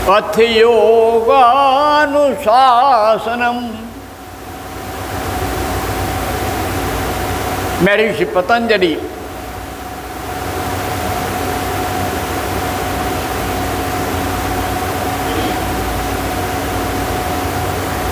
अथ योगानुशासनम। महर्षि पतंजलि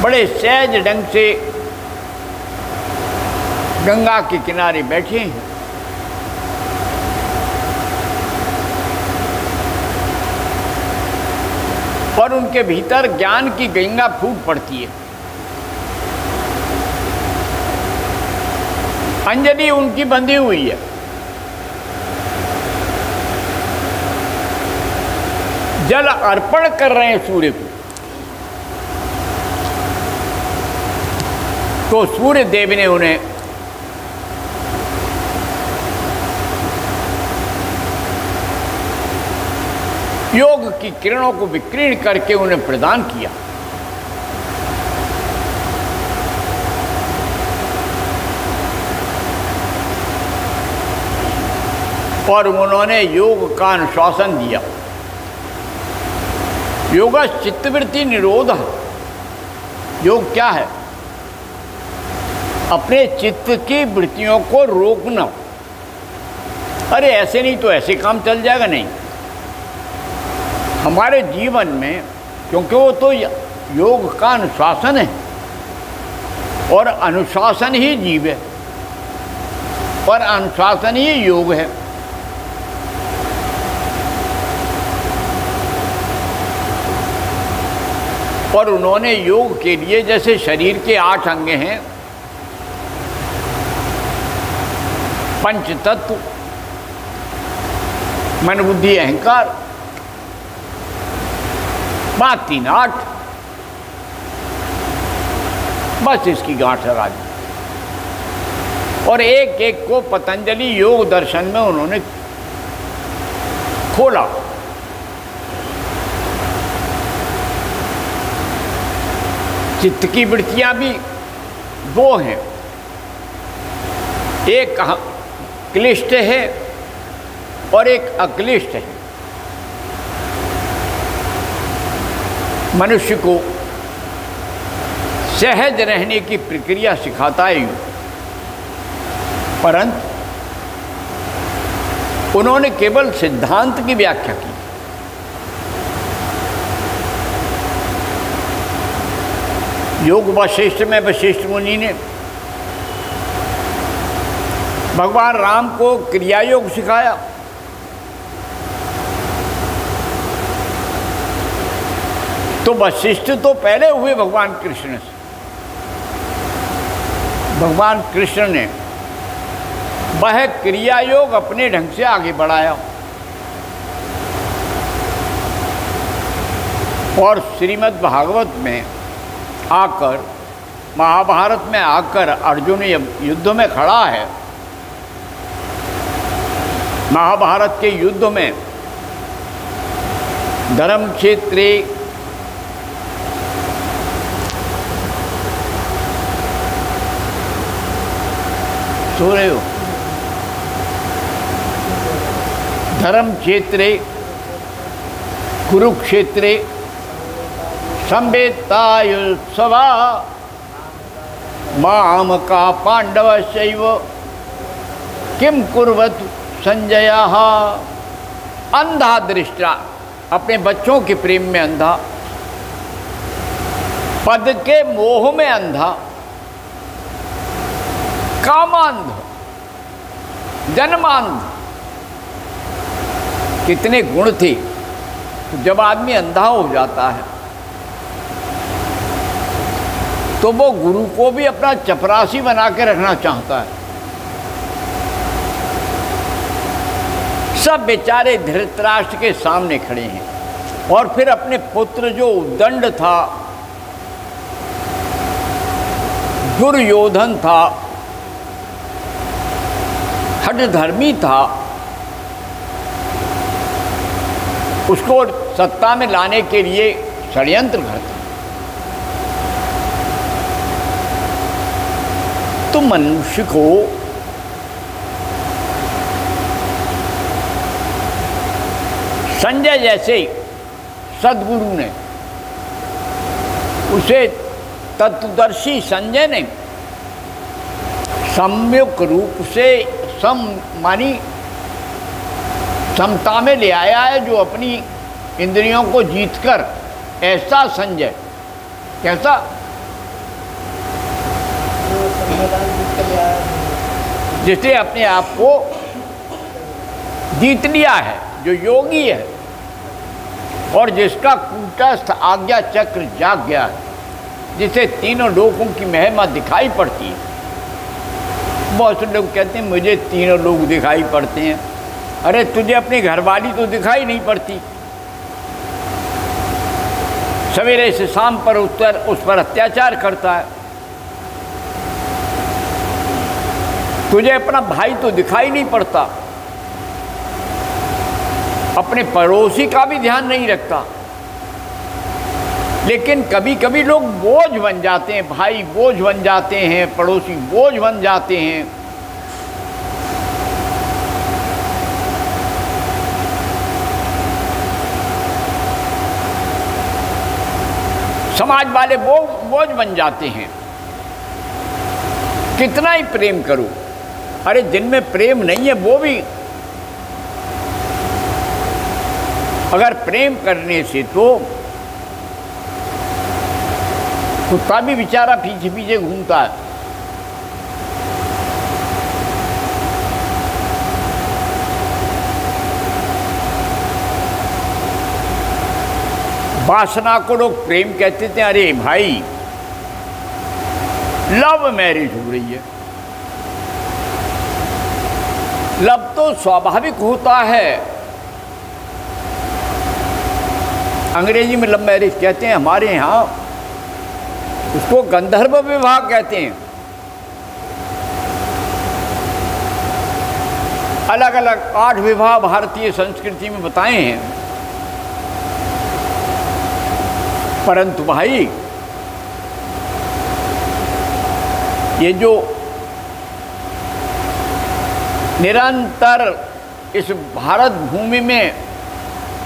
बड़े सहज ढंग से गंगा के किनारे बैठे हैं। और उनके भीतर ज्ञान की गंगा फूट पड़ती है। अंजलि उनकी बंधी हुई है। जल अर्पण कर रहे हैं सूर्य को, तो सूर्य देव ने उन्हें योग की किरणों को विकीर्ण करके उन्हें प्रदान किया। और उन्होंने योग का अनुशासन दिया। योग चित्तवृत्ति निरोध। योग क्या है? अपने चित्त की वृत्तियों को रोकना। अरे ऐसे नहीं तो ऐसे काम चल जाएगा, नहीं। हमारे जीवन में, क्योंकि वो तो योग का अनुशासन है, और अनुशासन ही जीव है, और अनुशासन ही योग है। और उन्होंने योग के लिए, जैसे शरीर के 8 अंग हैं, पंच तत्व, मन बुद्धि अहंकार, 5 3 8, बस इसकी गांठ लगा दी। और एक एक को पतंजलि योग दर्शन में उन्होंने खोला। चित्त की वृत्तियां भी 2 हैं। एक क्लिष्ट है और एक अक्लिष्ट है। मनुष्य को सहज रहने की प्रक्रिया सिखाता है योग, परंतु उन्होंने केवल सिद्धांत की व्याख्या की। योग वशिष्ठ में वशिष्ठ मुनि ने भगवान राम को क्रिया योग सिखाया। तो वशिष्ठ तो पहले हुए भगवान कृष्ण से। भगवान कृष्ण ने वह क्रिया योग अपने ढंग से आगे बढ़ाया। और श्रीमद् भागवत में आकर, महाभारत में आकर अर्जुन युद्ध में खड़ा है। महाभारत के युद्ध में धर्म क्षेत्रे सो रहे हो, धर्म क्षेत्रे कुरुक्षेत्रे संवेत्तायुत्सवा माम का पांडवश्चैव किम कुर्वत संजयः। अंधा दृष्टा, अपने बच्चों के प्रेम में अंधा, पद के मोह में अंधा, कामांध, जन्मांध। कितने गुण थे। तो जब आदमी अंधा हो जाता है तो वो गुरु को भी अपना चपरासी बना के रखना चाहता है। सब बेचारे धृतराष्ट्र के सामने खड़े हैं। और फिर अपने पुत्र जो उद्दंड था, दुर्योधन था, हठधर्मी था, उसको सत्ता में लाने के लिए षड्यंत्र करता। तो मनुष्य को संजय जैसे सद्गुरु ने, उसे तत्वदर्शी संजय ने सम्यक रूप से मानी समता में ले आया है, जो अपनी इंद्रियों को जीतकर ऐसा संजय, कैसा जिसने अपने आप को जीत लिया है, जो योगी है और जिसका कूटस्थ आज्ञा चक्र जाग गया है, जिसे तीनों लोगों की महिमा दिखाई पड़ती है। बहुत से लोग कहते हैं मुझे तीनों लोग दिखाई पड़ते हैं। अरे तुझे अपनी घरवाली तो दिखाई नहीं पड़ती, सवेरे से शाम पर उस पर अत्याचार करता है। तुझे अपना भाई तो दिखाई नहीं पड़ता, अपने पड़ोसी का भी ध्यान नहीं रखता। लेकिन कभी कभी लोग बोझ बन जाते हैं, भाई बोझ बन जाते हैं, पड़ोसी बोझ बन जाते हैं। समाज वाले बोझ बन जाते हैं। कितना ही प्रेम करो, अरे जिनमें प्रेम नहीं है वो भी अगर प्रेम करने से तो कुत्ता भी बेचारा पीछे पीछे घूमता है। वासना को लोग प्रेम कहते थे। अरे भाई लव मैरिज हो रही है। लव तो स्वाभाविक होता है, अंग्रेजी में लव मैरिज कहते हैं, हमारे यहाँ उसको गंधर्व विवाह कहते हैं। अलग अलग 8 विवाह भारतीय संस्कृति में बताए हैं। परंतु भाई ये जो निरंतर इस भारत भूमि में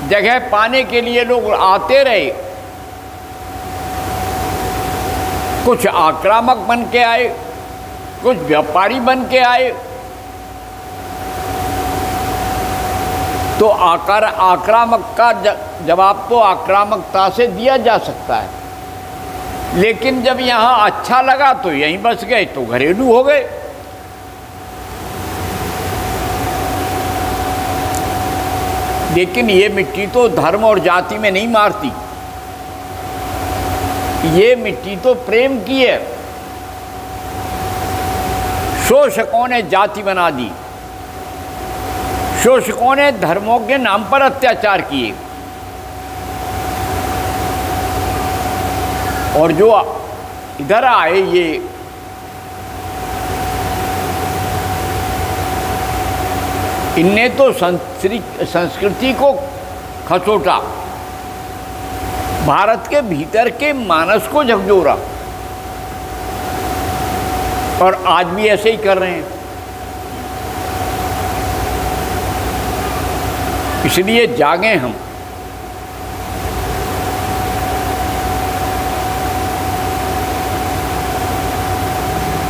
जगह पाने के लिए लोग आते रहे, कुछ आक्रामक बन के आए, कुछ व्यापारी बन के आए, तो आक्रामक का जवाब तो आक्रामकता से दिया जा सकता है। लेकिन जब यहाँ अच्छा लगा तो यहीं बस गए, तो घरेलू हो गए। लेकिन ये मिट्टी तो धर्म और जाति में नहीं मारती, ये मिट्टी तो प्रेम की है। शोषकों ने जाति बना दी, शोषकों ने धर्मों के नाम पर अत्याचार किए, और जो इधर आए ये इनने तो संस्कृति को खसोटा, भारत के भीतर के मानस को झकझोरा, और आज भी ऐसे ही कर रहे हैं। इसलिए जागें हम।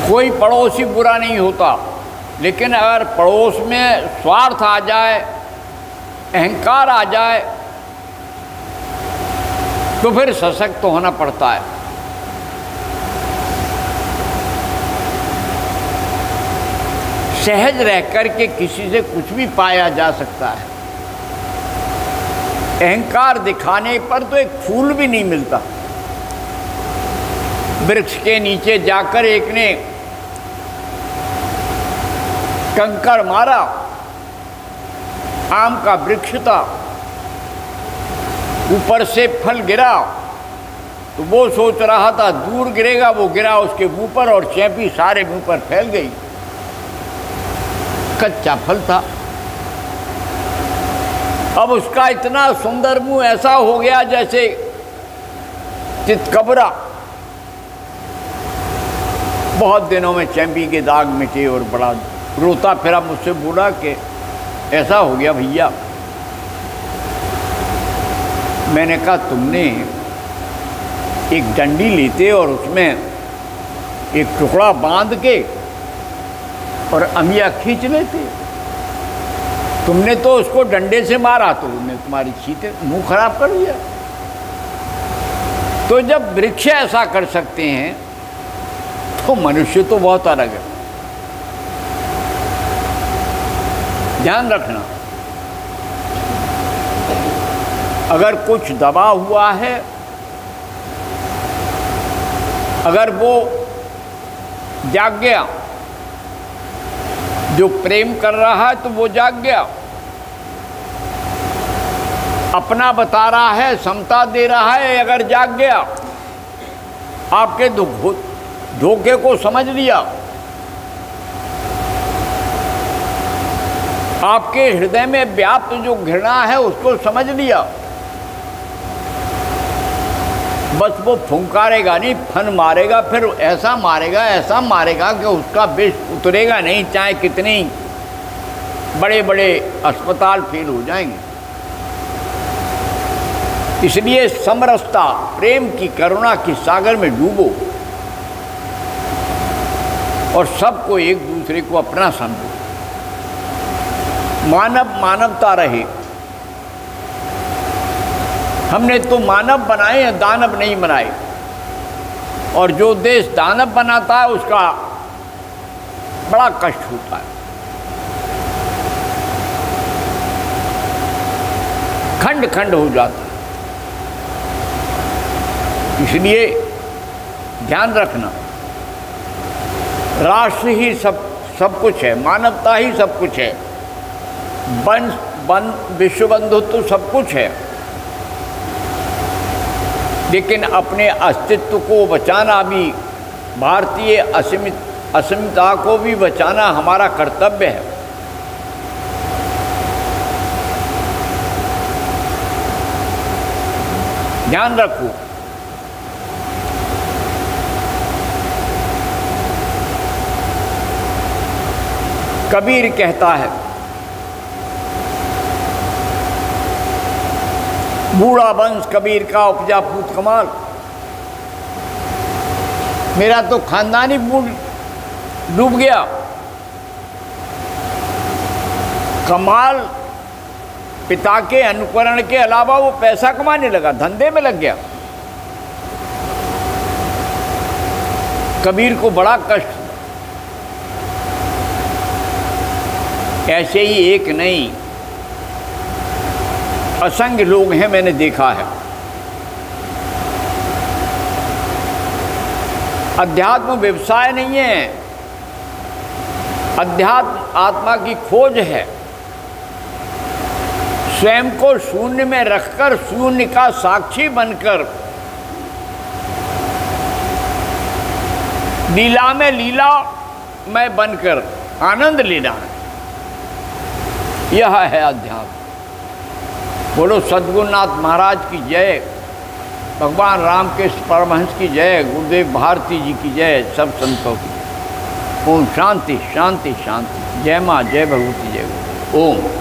कोई पड़ोसी बुरा नहीं होता, लेकिन अगर पड़ोस में स्वार्थ आ जाए, अहंकार आ जाए, तो फिर सशक्त होना पड़ता है। सहज रह कर के किसी से कुछ भी पाया जा सकता है। अहंकार दिखाने पर तो एक फूल भी नहीं मिलता। वृक्ष के नीचे जाकर एक ने कंकड़ मारा, आम का वृक्ष था, ऊपर से फल गिरा, तो वो सोच रहा था दूर गिरेगा, वो गिरा उसके मुंह पर और चैपी सारे मुंह पर फैल गई। कच्चा फल था। अब उसका इतना सुंदर मुंह ऐसा हो गया जैसे चितकबरा, बहुत दिनों में चैंपी के दाग मिटे और बड़ा रोता फिरा मुझसे बोला कि ऐसा हो गया भैया। मैंने कहा तुमने एक डंडी लेते और उसमें एक टुकड़ा बांध के और अमिया खींच लेते। तुमने तो उसको डंडे से मारा तो उन्होंने तुम्हारी छींटे मुंह खराब कर दिया। तो जब वृक्ष ऐसा कर सकते हैं तो मनुष्य तो बहुत अलग है। ध्यान रखना, अगर कुछ दबा हुआ है, अगर वो जाग गया, जो प्रेम कर रहा है तो वो जाग गया, अपना बता रहा है, समता दे रहा है, अगर जाग गया, आपके धोखे को समझ लिया, आपके हृदय में व्याप्त जो घृणा है उसको समझ लिया, बस वो फुंकारेगा नहीं, फन मारेगा, फिर ऐसा मारेगा कि उसका विष उतरेगा नहीं, चाहे कितने बड़े बड़े अस्पताल फेल हो जाएंगे। इसलिए समरसता, प्रेम की, करुणा की सागर में डूबो और सबको एक दूसरे को अपना समझो। मानव मानवता रहे। हमने तो मानव बनाए हैं, दानव नहीं बनाए। और जो देश दानव बनाता है उसका बड़ा कष्ट होता है, खंड खंड हो जाता है। इसलिए ध्यान रखना, राष्ट्र ही सब कुछ है, मानवता ही सब कुछ है, विश्व बंधुत्व सब कुछ है, लेकिन अपने अस्तित्व को बचाना भी, भारतीय अस्मिता को भी बचाना हमारा कर्तव्य है। ध्यान रखो, कबीर कहता है, बूढ़ा वंश कबीर का उपजा पूत कमाल। मेरा तो खानदान ही डूब गया। कमाल पिता के अनुकरण के अलावा वो पैसा कमाने लगा, धंधे में लग गया। कबीर को बड़ा कष्ट। ऐसे ही एक नहीं, असंख्य लोग हैं, मैंने देखा है। अध्यात्म व्यवसाय नहीं है, अध्यात्म आत्मा की खोज है। स्वयं को शून्य में रखकर, शून्य का साक्षी बनकर, लीला में लीला में बनकर आनंद लेना है, यह है अध्यात्म। बोलो सद्गुरुनाथ महाराज की जय, भगवान राम के परमहंस की जय, गुरुदेव भारती जी की जय, सब संतों की। ओम शांति शांति शांति। जय माँ, जय भगवती, जय गुरु। ओम।